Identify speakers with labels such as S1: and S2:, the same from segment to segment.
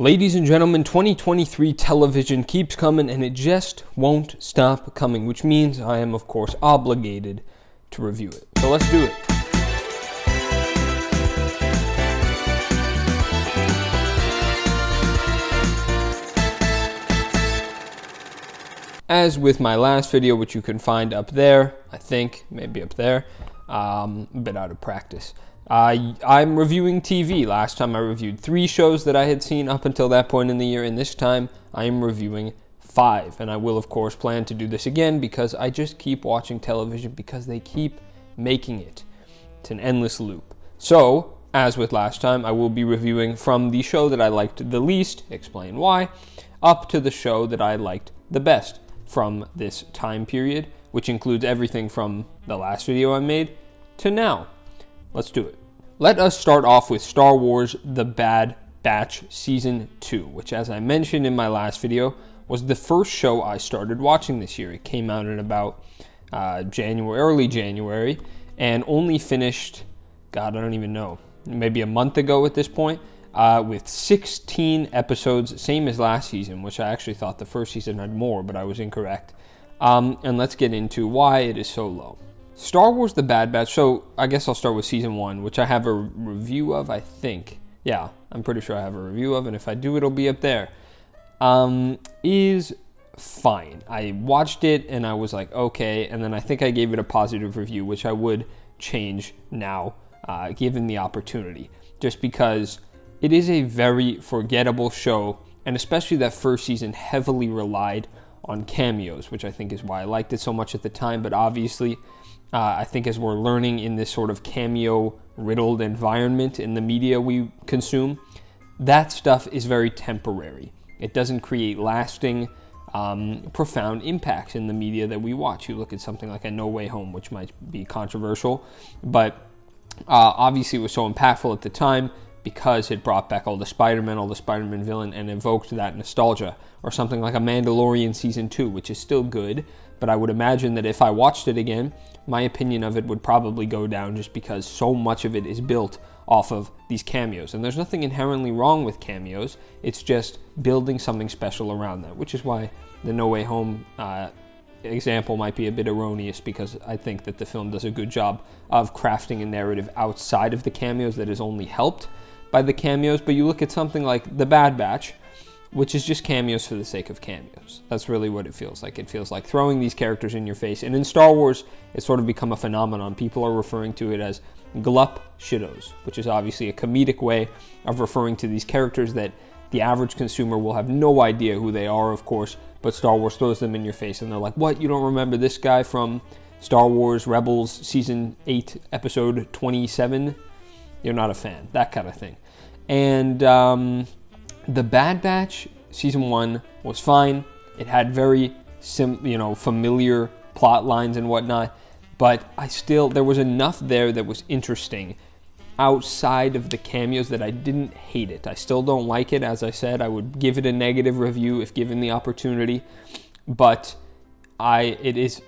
S1: Ladies and gentlemen, 2023 television keeps coming and it just won't stop coming, which means I am, of course, obligated to review it. So let's do it. As with my last video, which you can find up there, I think, maybe up there, a bit out of practice. I'm reviewing TV. Last time I reviewed 3 shows that I had seen up until that point in the year, and this time I am reviewing 5. And I will, of course, plan to do this again because I just keep watching television because they keep making it. It's an endless loop. So, as with last time, I will be reviewing from the show that I liked the least, explain why, up to the show that I liked the best from this time period, which includes everything from the last video I made to now. Let's do it. Let us start off with Star Wars The Bad Batch Season 2, which, as I mentioned in my last video, was the first show I started watching this year. It came out in about early January, and only finished, God, I don't even know, maybe a month ago at this point, with 16 episodes, same as last season, which I actually thought the first season had more, but I was incorrect. And let's get into why it is so low. Star Wars The Bad Batch, so I guess I'll start with Season 1, which I have a review of, I think. Yeah, I'm pretty sure I have a review of, and if I do, it'll be up there. Is fine. I watched it, and I was like, okay, and then I think I gave it a positive review, which I would change now, given the opportunity, just because it is a very forgettable show, and especially that first season heavily relied on cameos, which I think is why I liked it so much at the time, but obviously I think as we're learning in this sort of cameo-riddled environment in the media we consume, that stuff is very temporary. It doesn't create lasting, profound impacts in the media that we watch. You look at something like a No Way Home, which might be controversial, but obviously it was so impactful at the time because it brought back all the Spider-Man villain, and evoked that nostalgia. Or something like a Mandalorian Season 2, which is still good, but I would imagine that if I watched it again, my opinion of it would probably go down just because so much of it is built off of these cameos. And there's nothing inherently wrong with cameos, it's just building something special around that, which is why the No Way Home example might be a bit erroneous, because I think that the film does a good job of crafting a narrative outside of the cameos that is only helped by the cameos. But you look at something like The Bad Batch, which is just cameos for the sake of cameos. That's really what it feels like. It feels like throwing these characters in your face. And in Star Wars, it's sort of become a phenomenon. People are referring to it as glup shittos, which is obviously a comedic way of referring to these characters that the average consumer will have no idea who they are, of course, but Star Wars throws them in your face and they're like, what, you don't remember this guy from Star Wars Rebels Season 8, Episode 27? You're not a fan, that kind of thing. And The Bad Batch Season 1 was fine. It had very familiar plot lines and whatnot, but there was enough there that was interesting outside of the cameos that I didn't hate it. I still don't like it. As I said, I would give it a negative review if given the opportunity, but it is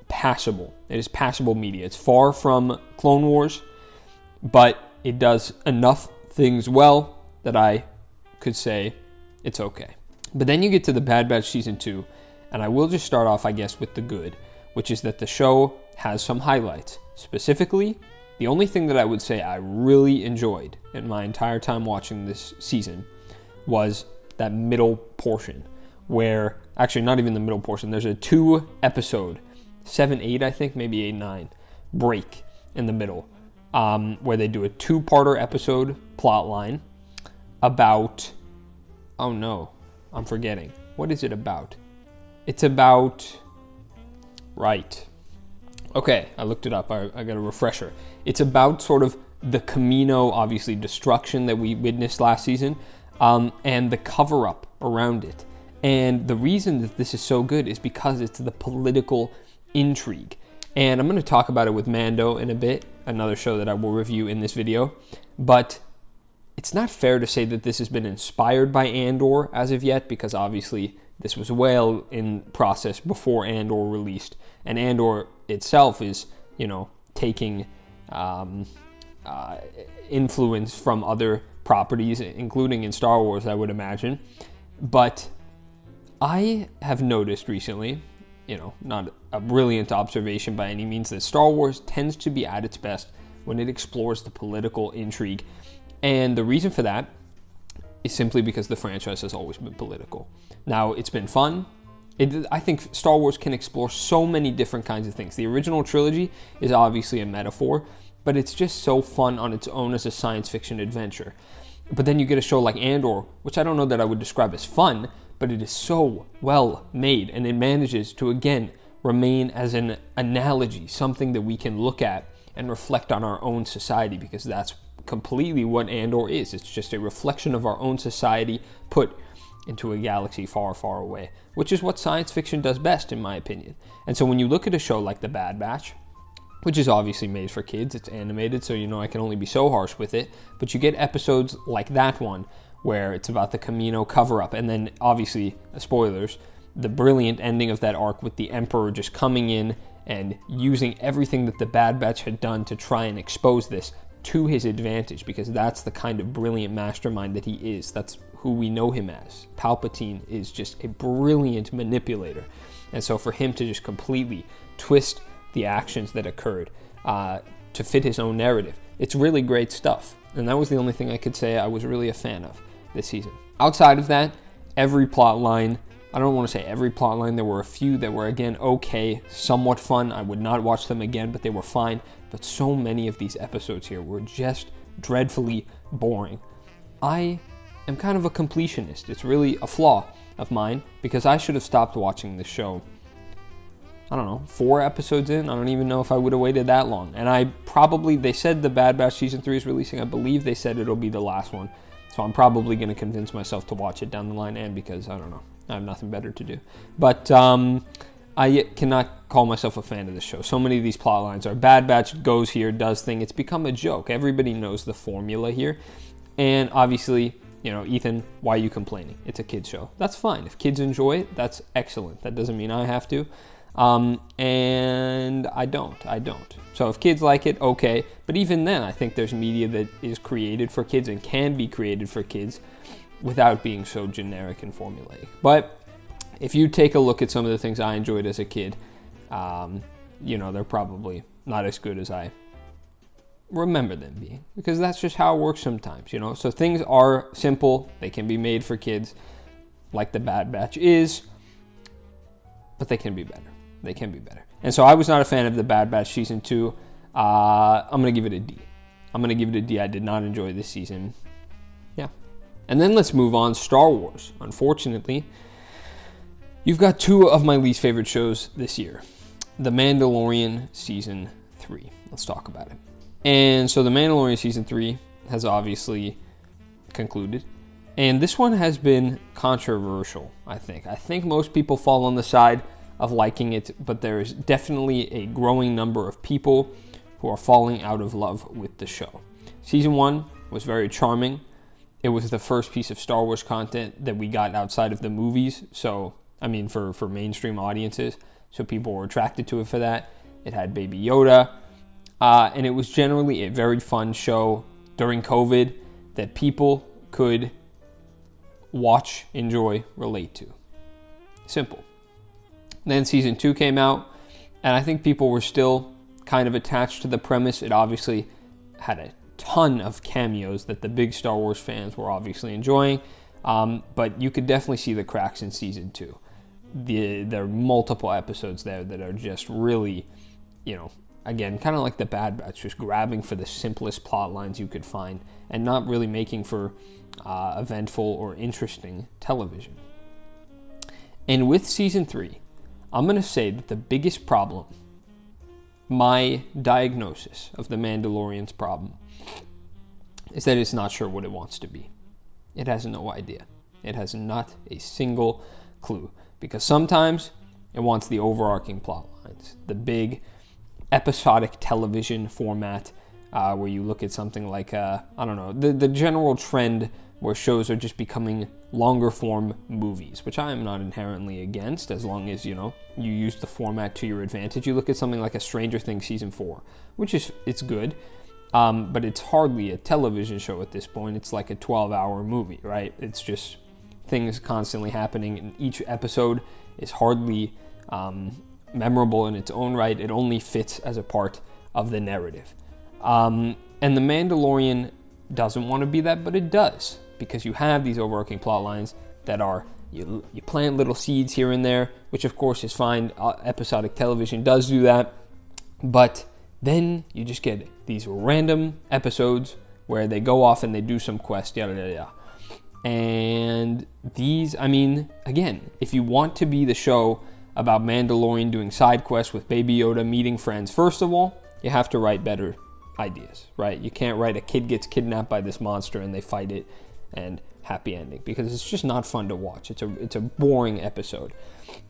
S1: passable. It is passable media. It's far from Clone Wars, but it does enough things well that I could say it's okay. But then you get to The Bad Batch Season 2, and I will just start off, I guess, with the good, which is that the show has some highlights. Specifically, the only thing that I would say I really enjoyed in my entire time watching this season was that middle portion, where, actually not even the middle portion, there's a 2-episode, 7, 8, I think, maybe 8, 9, break in the middle, where they do a 2-parter episode plot line about, oh no, I'm forgetting. What is it about? It's about, right. Okay, I looked it up. I got a refresher. It's about sort of the Camino, obviously, destruction that we witnessed last season, and the cover-up around it. And the reason that this is so good is because it's the political intrigue. And I'm going to talk about it with Mando in a bit, another show that I will review in this video. But it's not fair to say that this has been inspired by Andor as of yet, because obviously this was well in process before Andor released. And Andor itself is, taking influence from other properties, including in Star Wars, I would imagine. But I have noticed recently, not a brilliant observation by any means, that Star Wars tends to be at its best when it explores the political intrigue. And the reason for that is simply because the franchise has always been political. Now, it's been fun. I think Star Wars can explore so many different kinds of things. The original trilogy is obviously a metaphor, but it's just so fun on its own as a science fiction adventure. But then you get a show like Andor, which I don't know that I would describe as fun, but it is so well made, and it manages to, again, remain as an analogy, something that we can look at and reflect on our own society, because that's completely what Andor is. It's just a reflection of our own society put into a galaxy far, far away, which is what science fiction does best, in my opinion. And so when you look at a show like The Bad Batch, which is obviously made for kids, it's animated, so I can only be so harsh with it, but you get episodes like that one, where it's about the Camino cover-up, and then obviously, spoilers, the brilliant ending of that arc with the Emperor just coming in and using everything that the Bad Batch had done to try and expose this to his advantage, because that's the kind of brilliant mastermind that he is. That's who we know him as. Palpatine is just a brilliant manipulator. And so for him to just completely twist the actions that occurred to fit his own narrative, it's really great stuff. And that was the only thing I could say I was really a fan of this season. Outside of that, every plot line, I don't want to say every plot line, there were a few that were, again, okay, somewhat fun. I would not watch them again, but they were fine. But so many of these episodes here were just dreadfully boring. I am kind of a completionist. It's really a flaw of mine, because I should have stopped watching this show, 4 episodes in. I don't even know if I would have waited that long. And they said the Bad Batch Season 3 is releasing. I believe they said it'll be the last one. So I'm probably going to convince myself to watch it down the line, and because, I have nothing better to do. But I cannot call myself a fan of this show. So many of these plot lines are Bad Batch goes here, does thing. It's become a joke. Everybody knows the formula here. And obviously, Ethan, why are you complaining? It's a kid's show. That's fine. If kids enjoy it, that's excellent. That doesn't mean I have to. And I don't. So if kids like it, okay. But even then, I think there's media that is created for kids and can be created for kids without being so generic and formulaic. But if you take a look at some of the things I enjoyed as a kid, they're probably not as good as I remember them being, because that's just how it works sometimes, So things are simple. They can be made for kids, like The Bad Batch is, but they can be better. And so I was not a fan of The Bad Batch Season 2. I'm going to give it a D. I did not enjoy this season. Yeah. And then let's move on. Star Wars. Unfortunately, you've got 2 of my least favorite shows this year. The Mandalorian Season 3. Let's talk about it. And so The Mandalorian Season 3 has obviously concluded. And this one has been controversial, I think. I think most people fall on the side of liking it, but there is definitely a growing number of people who are falling out of love with the show. Season 1 was very charming. It was the first piece of Star Wars content that we got outside of the movies. So, for mainstream audiences. So people were attracted to it for that. It had Baby Yoda. And it was generally a very fun show during COVID that people could watch, enjoy, relate to. Simple. Then Season 2 came out, and I think people were still kind of attached to the premise. It obviously had a ton of cameos that the big Star Wars fans were obviously enjoying, but you could definitely see the cracks in Season 2. There are multiple episodes there that are just really, again, kind of like The Bad Batch, just grabbing for the simplest plot lines you could find and not really making for eventful or interesting television. And with Season 3, I'm going to say that the biggest problem, my diagnosis of The Mandalorian's problem, is that it's not sure what it wants to be. It has no idea. It has not a single clue. Because sometimes it wants the overarching plot lines, the big episodic television format where you look at something like, the general trend where shows are just becoming longer form movies, which I am not inherently against as long as, you use the format to your advantage. You look at something like a Stranger Things Season 4, which is, it's good. but it's hardly a television show at this point. It's like a 12-hour movie, right? It's just things constantly happening, and each episode is hardly memorable in its own right. It only fits as a part of the narrative. And The Mandalorian doesn't want to be that, but it does, because you have these overarching plot lines that are, you plant little seeds here and there, which of course is fine. Episodic television does do that, but then you just get these random episodes where they go off and they do some quest, yada, yada, yada. And these, I mean, again, if you want to be the show about Mandalorian doing side quests with Baby Yoda meeting friends, first of all, you have to write better ideas, right? You can't write a kid gets kidnapped by this monster and they fight it and happy ending, because it's just not fun to watch. It's a boring episode.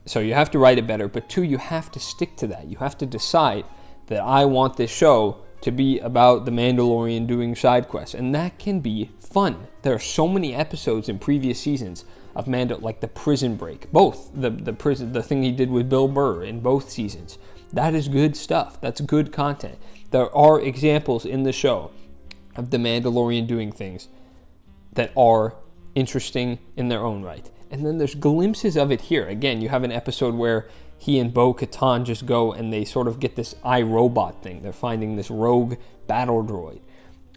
S1: So you have to write it better. But two, you have to stick to that. You have to decide that I want this show to be about the Mandalorian doing side quests, and that can be fun. There are so many episodes in previous seasons of like the Prison Break, both the thing he did with Bill Burr in both seasons. That is good stuff. That's good content. There are examples in the show of the Mandalorian doing things that are interesting in their own right. And then there's glimpses of it here. Again, you have an episode where he and Bo-Katan just go and they sort of get this iRobot thing. They're finding this rogue battle droid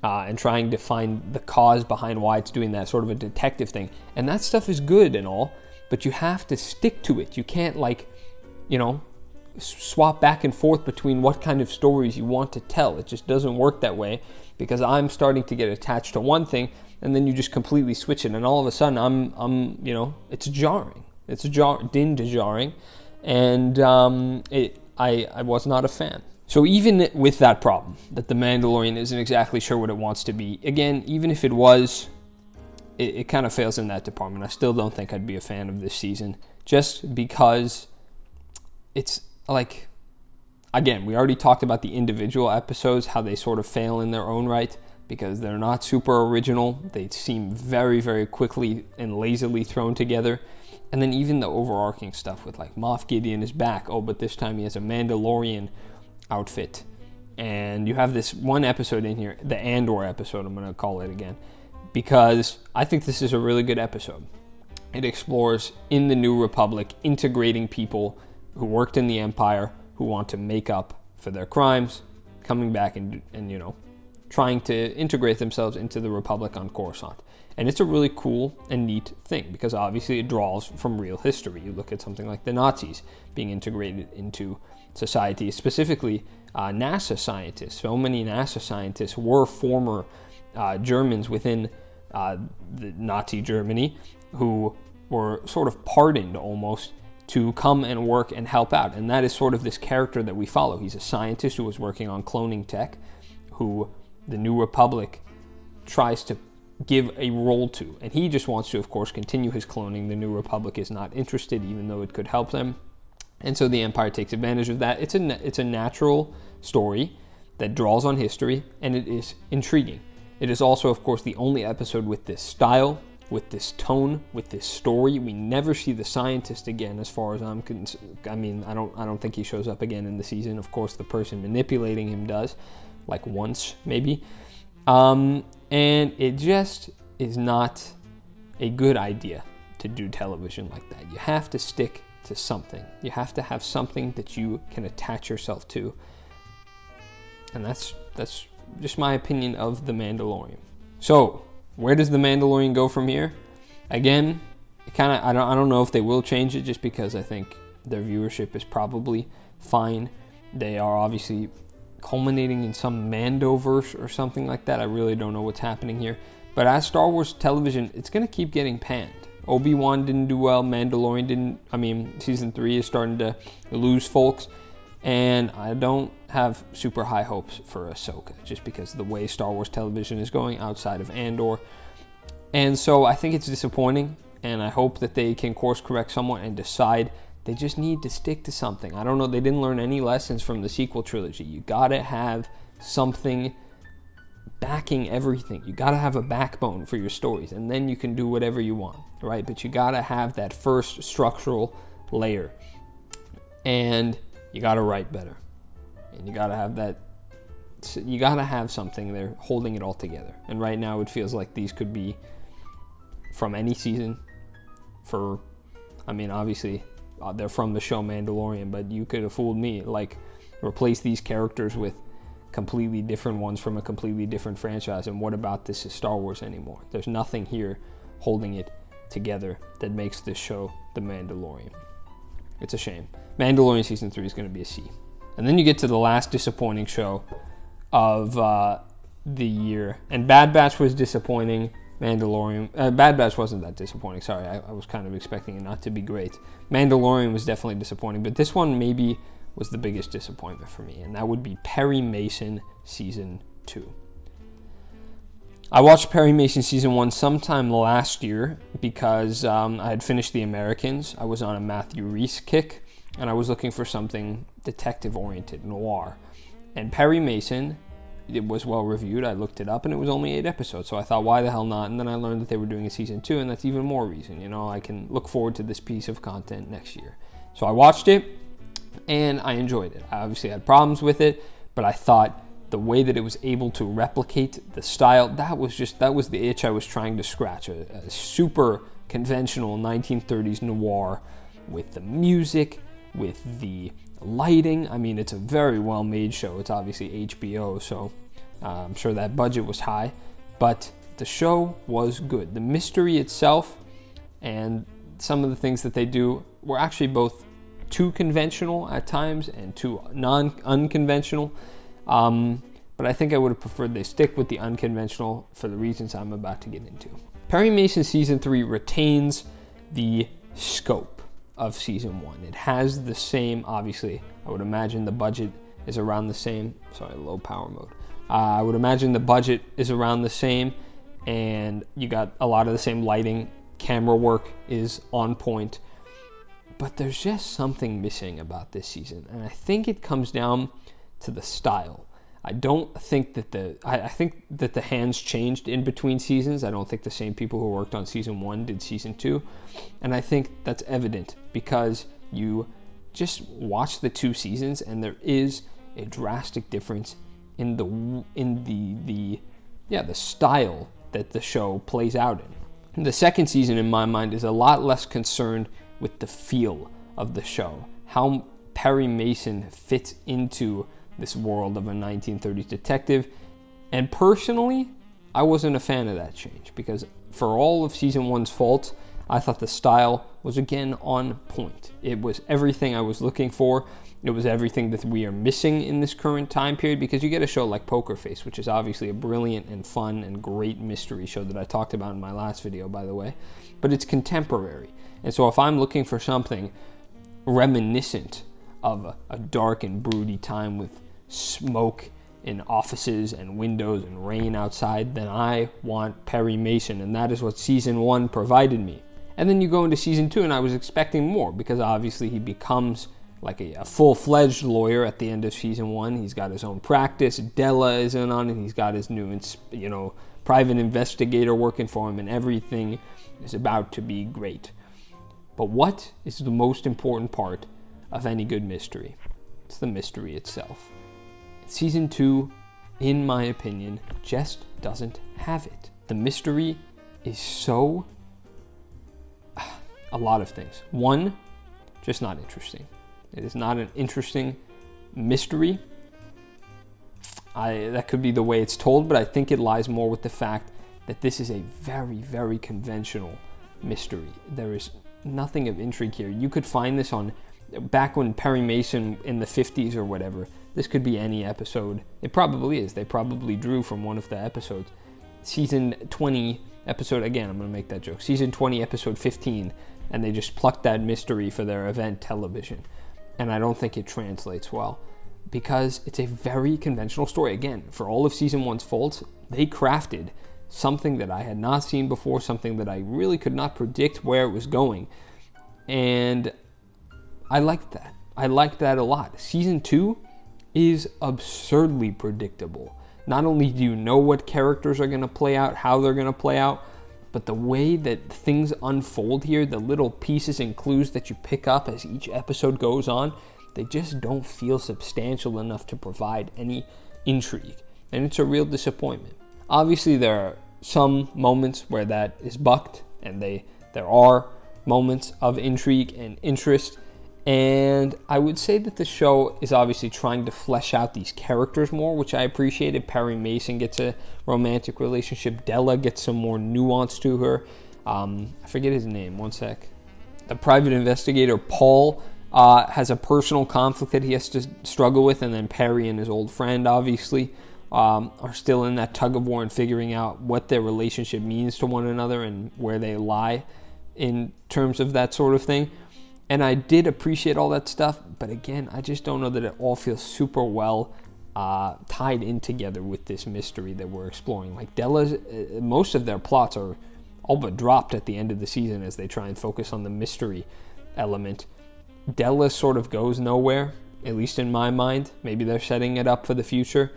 S1: and trying to find the cause behind why it's doing that, sort of a detective thing. And that stuff is good and all, but you have to stick to it. You can't, swap back and forth between what kind of stories you want to tell. It just doesn't work that way, because I'm starting to get attached to one thing and then you just completely switch it, and all of a sudden it's jarring. It's jarring. And I was not a fan. So even with that problem, that The Mandalorian isn't exactly sure what it wants to be, again, even if it was, it kind of fails in that department. I still don't think I'd be a fan of this season, just because it's like, again, we already talked about the individual episodes, how they sort of fail in their own right, because they're not super original. They seem very, very quickly and lazily thrown together. And then even the overarching stuff with like Moff Gideon is back. Oh, but this time he has a Mandalorian outfit. And you have this one episode in here, the Andor episode, I'm going to call it again, because I think this is a really good episode. It explores in the New Republic, integrating people who worked in the Empire, who want to make up for their crimes, coming back and trying to integrate themselves into the Republic on Coruscant. And it's a really cool and neat thing, because obviously it draws from real history. You look at something like the Nazis being integrated into society, specifically NASA scientists. So many NASA scientists were former Germans within the Nazi Germany who were sort of pardoned almost to come and work and help out. And that is sort of this character that we follow. He's a scientist who was working on cloning tech, who the New Republic tries to give a role to. And he just wants to, of course, continue his cloning. The New Republic is not interested, even though it could help them. And so the Empire takes advantage of that. It's a natural story that draws on history, and it is intriguing. It is also, of course, the only episode with this style, with this tone, with this story. We never see the scientist again, as far as I'm concerned. I mean, I don't think he shows up again in the season. Of course, the person manipulating him does, like once maybe. And it just is not a good idea to do television like that. You have to stick to something. You have to have something that you can attach yourself to. And that's just my opinion of The Mandalorian. So, where does The Mandalorian go from here? Again, I don't know if they will change it, just because I think their viewership is probably fine. They are obviously culminating in some Mandoverse or something like that. I really don't know what's happening here. But as Star Wars television, it's going to keep getting panned. Obi-Wan didn't do well. Mandalorian didn't. Season 3 is starting to lose folks. And I don't have super high hopes for Ahsoka, just because of the way Star Wars television is going outside of Andor. And so I think it's disappointing, and I hope that they can course correct somewhat and decide they just need to stick to something. I don't know, they didn't learn any lessons from the sequel trilogy. You gotta have something backing everything. You gotta have a backbone for your stories, and then you can do whatever you want, right? But you gotta have that first structural layer. And you gotta write better. And you gotta have that you got to have something there holding it all together. And right now it feels like these could be from any season. Obviously they're from the show Mandalorian, but you could have fooled me. Like, replace these characters with completely different ones from a completely different franchise, and what about this is Star Wars anymore? There's nothing here holding it together that makes this show The Mandalorian. It's a shame. Mandalorian Season 3 is going to be a C. And then you get to the last disappointing show of the year. And Bad Batch was disappointing. Bad Batch wasn't that disappointing. Sorry, I was kind of expecting it not to be great. Mandalorian was definitely disappointing, but this one maybe was the biggest disappointment for me, and that would be Perry Mason Season 2. I watched Perry Mason Season 1 sometime last year because I had finished The Americans. I was on a Matthew Rhys kick, and I was looking for something detective-oriented, noir. And Perry Mason, it was well reviewed. I looked it up, and it was only 8 episodes, so I thought, why the hell not? And then I learned that they were doing a Season 2, and that's even more reason. I can look forward to this piece of content next year. So I watched it, and I enjoyed it. I obviously had problems with it, but I thought the way that it was able to replicate the style, that was the itch I was trying to scratch. A super conventional 1930s noir with the music, with the lighting. It's a very well-made show. It's obviously HBO, so I'm sure that budget was high, but the show was good. The mystery itself and some of the things that they do were actually both too conventional at times and too unconventional. But I think I would have preferred they stick with the unconventional for the reasons I'm about to get into. Perry Mason Season 3 retains the scope of Season 1. It has the same, obviously, I would imagine the budget is around the same. Sorry, low power mode. I would imagine the budget is around the same, and you got a lot of the same lighting. Camera work is on point. But there's just something missing about this season, and I think it comes down to the style. I think that the hands changed in between seasons. I don't think the same people who worked on Season 1 did Season 2, and I think that's evident because you just watch the 2 seasons, and there is a drastic difference in the style that the show plays out in. The second season, in my mind, is a lot less concerned with the feel of the show, how Perry Mason fits into this world of a 1930s detective. And personally, I wasn't a fan of that change because for all of Season 1's faults, I thought the style was again on point. It was everything I was looking for. It was everything that we are missing in this current time period, because you get a show like Poker Face, which is obviously a brilliant and fun and great mystery show that I talked about in my last video, by the way, but it's contemporary. And so if I'm looking for something reminiscent of a dark and broody time with smoke in offices and windows and rain outside, then I want Perry Mason, and that is what Season 1 provided me. And then you go into Season 2, and I was expecting more, because obviously he becomes like a full-fledged lawyer at the end of Season 1. He's got his own practice. Della is in on it. He's got his new, private investigator working for him, and everything is about to be great. But what is the most important part of any good mystery? It's the mystery itself. Season 2, in my opinion, just doesn't have it. The mystery is so... a lot of things. One, just not interesting. It is not an interesting mystery. That could be the way it's told, but I think it lies more with the fact that this is a very, very conventional mystery. There is nothing of intrigue here. You could find this on, back when Perry Mason in the 50s or whatever, this could be any episode. It probably is. They probably drew from one of the episodes. Season 20, episode, again, I'm going to make that joke. Season 20, episode 15, and they just plucked that mystery for their event television. And I don't think it translates well, because it's a very conventional story. Again, for all of Season 1's faults, they crafted something that I had not seen before, something that I really could not predict where it was going. And I liked that. I liked that a lot. Season 2 is absurdly predictable. Not only do you know what characters are going to play out, how they're going to play out, but the way that things unfold here, the little pieces and clues that you pick up as each episode goes on, they just don't feel substantial enough to provide any intrigue, and it's a real disappointment. Obviously, there are some moments where that is bucked, and there are moments of intrigue and interest. And I would say that the show is obviously trying to flesh out these characters more, which I appreciated. Perry Mason gets a romantic relationship. Della gets some more nuance to her. I forget his name. One sec. The private investigator, Paul, has a personal conflict that he has to struggle with. And then Perry and his old friend, obviously, are still in that tug of war and figuring out what their relationship means to one another and where they lie in terms of that sort of thing. And I did appreciate all that stuff, but again, I just don't know that it all feels super well tied in together with this mystery that we're exploring. Like Della's, most of their plots are all but dropped at the end of the season as they try and focus on the mystery element. Della sort of goes nowhere, at least in my mind. Maybe they're setting it up for the future.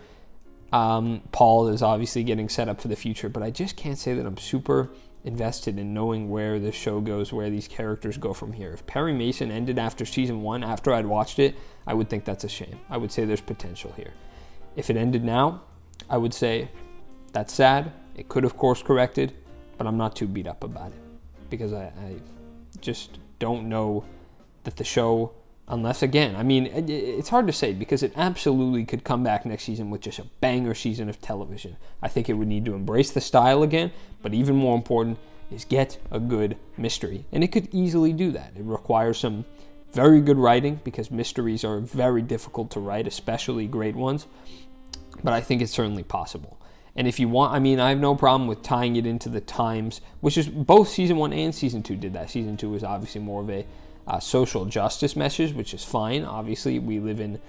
S1: Paul is obviously getting set up for the future, but I just can't say that I'm super invested in knowing where the show goes, where these characters go from here. If Perry Mason ended after season 1, after I'd watched it, I would think that's a shame. I would say there's potential here. If it ended now, I would say that's sad. It could have course corrected, but I'm not too beat up about it because I just don't know that the show, unless again, I mean, it's hard to say because it absolutely could come back next season with just a banger season of television. I think it would need to embrace the style again, but even more important is get a good mystery. And it could easily do that. It requires some very good writing because mysteries are very difficult to write, especially great ones. But I think it's certainly possible. And if you want, I mean, I have no problem with tying it into the times, which is both season 1 and season 2 did that. Season 2 was obviously more of a social justice message, which is fine. Obviously, we live in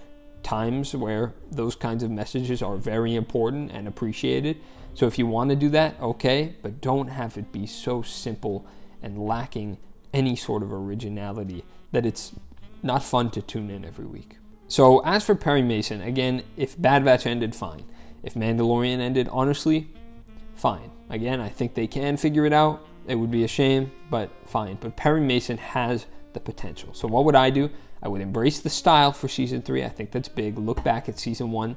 S1: times where those kinds of messages are very important and appreciated. So if you want to do that, okay, but don't have it be so simple and lacking any sort of originality that it's not fun to tune in every week. So as for Perry Mason, again, if Bad Batch ended, fine. If Mandalorian ended, honestly, fine. Again, I think they can figure it out. It would be a shame, but fine. But Perry Mason has the potential. So what would I do? I would embrace the style for season 3. I think that's big. Look back at season 1.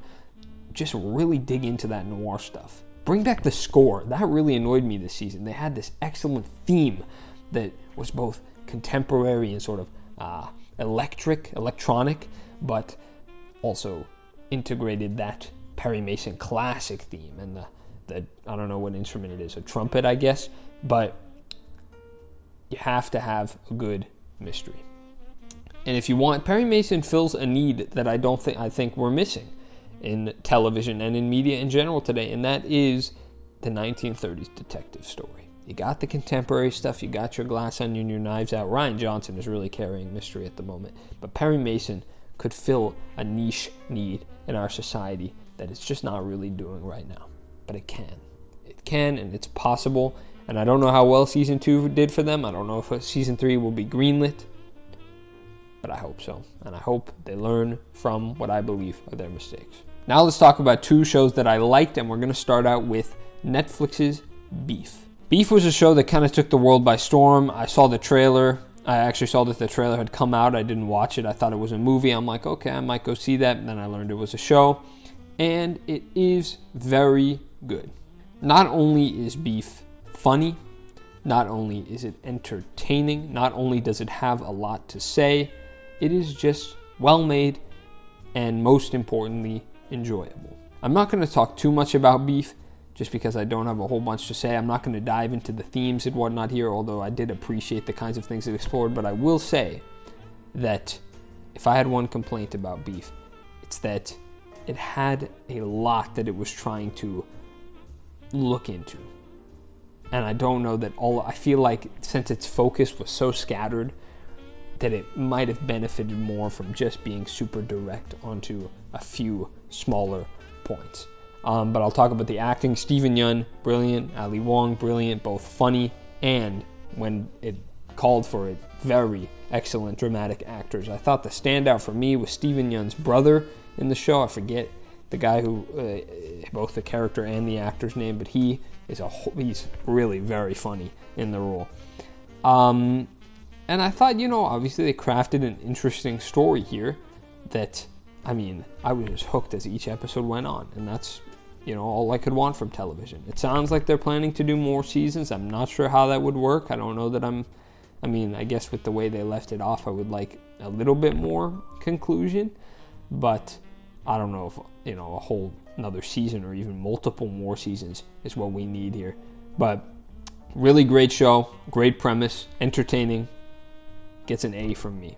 S1: Just really dig into that noir stuff. Bring back the score. That really annoyed me this season. They had this excellent theme that was both contemporary and sort of electronic, but also integrated that Perry Mason classic theme and the I don't know what instrument it is, a trumpet, I guess, but you have to have a good mystery. And if you want, Perry Mason fills a need that I think we're missing in television and in media in general today, and that is the 1930s detective story. You got the contemporary stuff, you got your Glass Onion, your Knives Out. Rian Johnson is really carrying mystery at the moment, but Perry Mason could fill a niche need in our society that it's just not really doing right now. But it can, and it's possible. And I don't know how well season 2 did for them. I don't know if season 3 will be greenlit, but I hope so. And I hope they learn from what I believe are their mistakes. Now let's talk about 2 shows that I liked, and we're going to start out with Netflix's Beef. Beef was a show that kind of took the world by storm. I saw the trailer. I actually saw that the trailer had come out. I didn't watch it. I thought it was a movie. I'm like, okay, I might go see that. And then I learned it was a show. And it is very good. Not only is Beef funny, not only is it entertaining, not only does it have a lot to say, it is just well made and most importantly, enjoyable. I'm not going to talk too much about Beef just because I don't have a whole bunch to say. I'm not going to dive into the themes and whatnot here, although I did appreciate the kinds of things it explored, but I will say that if I had one complaint about Beef, it's that it had a lot that it was trying to look into. And I don't know that I feel like since its focus was so scattered, that it might have benefited more from just being super direct onto a few smaller points. But I'll talk about the acting. Steven Yeun, brilliant. Ali Wong, brilliant. Both funny and, when it called for it, very excellent dramatic actors. I thought the standout for me was Steven Yeun's brother in the show. I forget the guy who, both the character and the actor's name, but he's really very funny in the role. And I thought, obviously they crafted an interesting story here that I mean, I was just hooked as each episode went on, and that's, all I could want from television. It sounds like they're planning to do more seasons. I'm not sure how that would work. I don't know that I guess with the way they left it off, I would like a little bit more conclusion, but I don't know if, a whole another season or even multiple more seasons is what we need here. But really great show, great premise, entertaining, gets an A from me.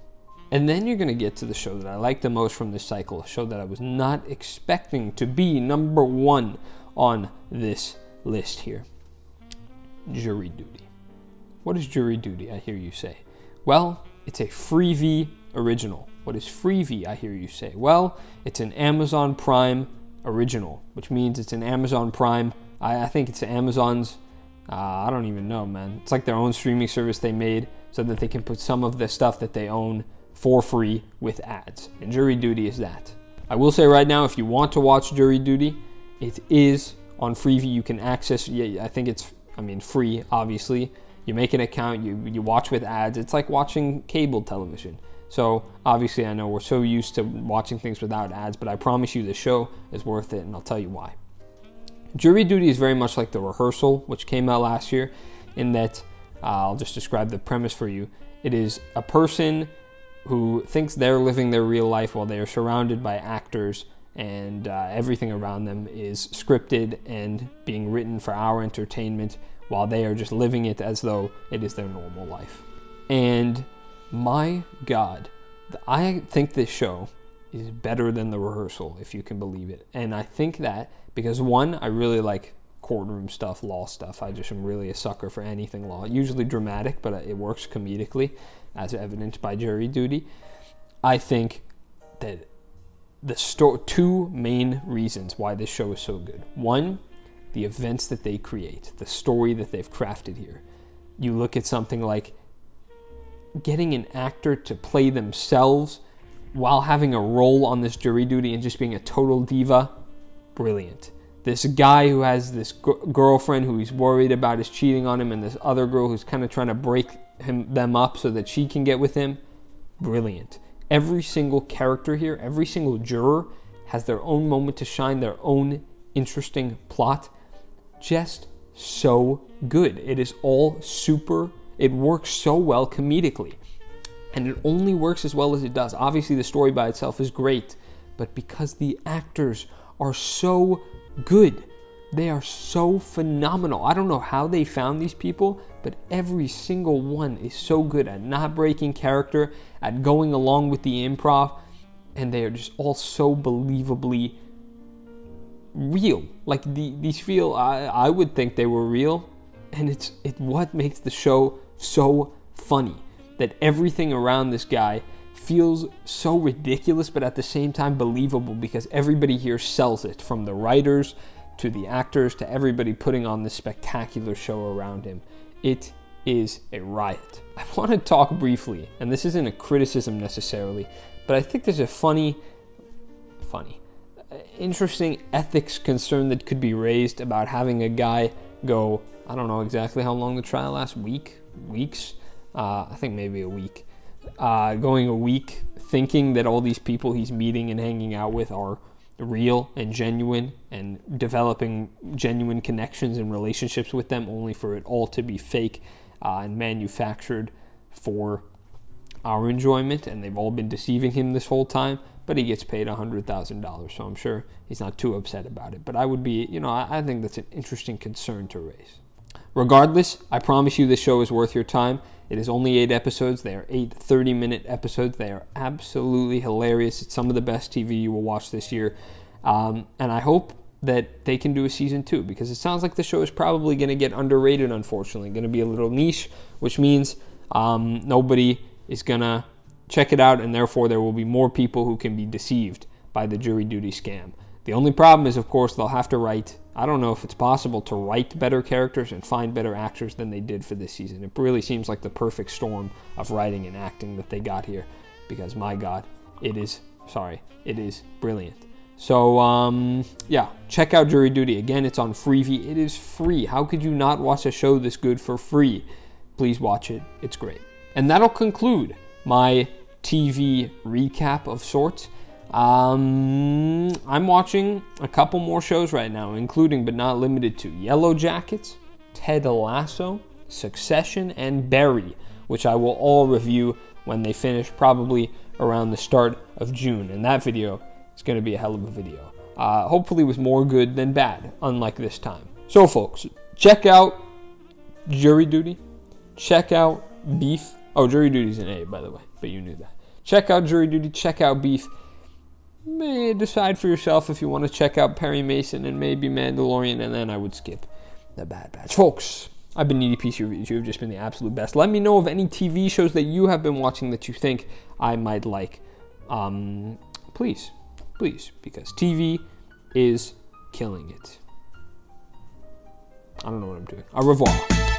S1: And then you're going to get to the show that I like the most from this cycle, a show that I was not expecting to be number one on this list here. Jury Duty. What is Jury Duty, I hear you say? Well, it's a Freevee original. What is Freevee, I hear you say? Well, it's an Amazon Prime original, which means it's an Amazon Prime. I think it's Amazon's, I don't even know, man. It's like their own streaming service they made so that they can put some of the stuff that they own for free with ads. And Jury Duty is that. I will say right now, if you want to watch Jury Duty, it is on Freevee. You can access, I think it's, free, obviously. You make an account, you watch with ads. It's like watching cable television. So obviously I know we're so used to watching things without ads, but I promise you the show is worth it, and I'll tell you why. Jury Duty is very much like The Rehearsal, which came out last year, in that, I'll just describe the premise for you. It is a person who thinks they're living their real life while they are surrounded by actors, and everything around them is scripted and being written for our entertainment, while they are just living it as though it is their normal life. And my God, I think this show is better than The Rehearsal, if you can believe it. And I think that because, one, I really like courtroom stuff, law stuff. I just am really a sucker for anything law, usually dramatic, but it works comedically, as evidenced by Jury Duty. I think that two main reasons why this show is so good. One, the events that they create, the story that they've crafted here. You look at something like getting an actor to play themselves while having a role on this Jury Duty and just being a total diva, brilliant. This guy who has this girlfriend who he's worried about is cheating on him, and this other girl who's kind of trying to break them up so that she can get with him, brilliant. Every single character here, every single juror has their own moment to shine, their own interesting plot. Just so good. It is all it works so well comedically. And it only works as well as it does. Obviously, the story by itself is great, but because the actors are so good, they are so phenomenal. I don't know how they found these people, but every single one is so good at not breaking character, at going along with the improv, and they are just all so believably real. Like these feel, I would think they were real, and it's what makes the show so funny, that everything around this guy feels so ridiculous, but at the same time believable, because everybody here sells it, from the writers to the actors to everybody putting on this spectacular show around him. It is a riot. I want to talk briefly, and this isn't a criticism necessarily, but I think there's a interesting ethics concern that could be raised about having a guy go, I don't know exactly how long the trial lasts, weeks, I think maybe a week, going a week thinking that all these people he's meeting and hanging out with are real and genuine, and developing genuine connections and relationships with them, only for it all to be fake and manufactured for our enjoyment, and they've all been deceiving him this whole time, but he gets paid $100,000, so I'm sure he's not too upset about it. But I would be, I think that's an interesting concern to raise. Regardless, I promise you this show is worth your time. It is only 8 episodes. They are 8 30-minute episodes. They are absolutely hilarious. It's some of the best TV you will watch this year. And I hope that they can do a season 2, because it sounds like the show is probably going to get underrated, unfortunately. Going to be a little niche, which means nobody is going to check it out, and therefore there will be more people who can be deceived by the Jury Duty scam. The only problem is, of course, they'll have to write, I don't know if it's possible to write better characters and find better actors than they did for this season. It really seems like the perfect storm of writing and acting that they got here, because my God, it is brilliant. So, check out Jury Duty. Again, it's on Freevee. It is free. How could you not watch a show this good for free? Please watch it. It's great. And that'll conclude my TV recap of sorts. I'm watching a couple more shows right now, including but not limited to Yellow Jackets, Ted Lasso, Succession, and Barry, which I will all review when they finish, probably around the start of June. And that video is going to be a hell of a video. Hopefully with more good than bad, unlike this time. So folks, check out Jury Duty. Check out Beef. Oh, Jury Duty's an A, by the way, but you knew that. Check out Jury Duty. Check out Beef. May decide for yourself if you want to check out Perry Mason and maybe Mandalorian, and then I would skip the Bad Batch. Folks, I've been Needy PC Reviews. You have just been the absolute best. Let me know of any TV shows that you have been watching that you think I might like. Please, because TV is killing it. I don't know what I'm doing. Au revoir.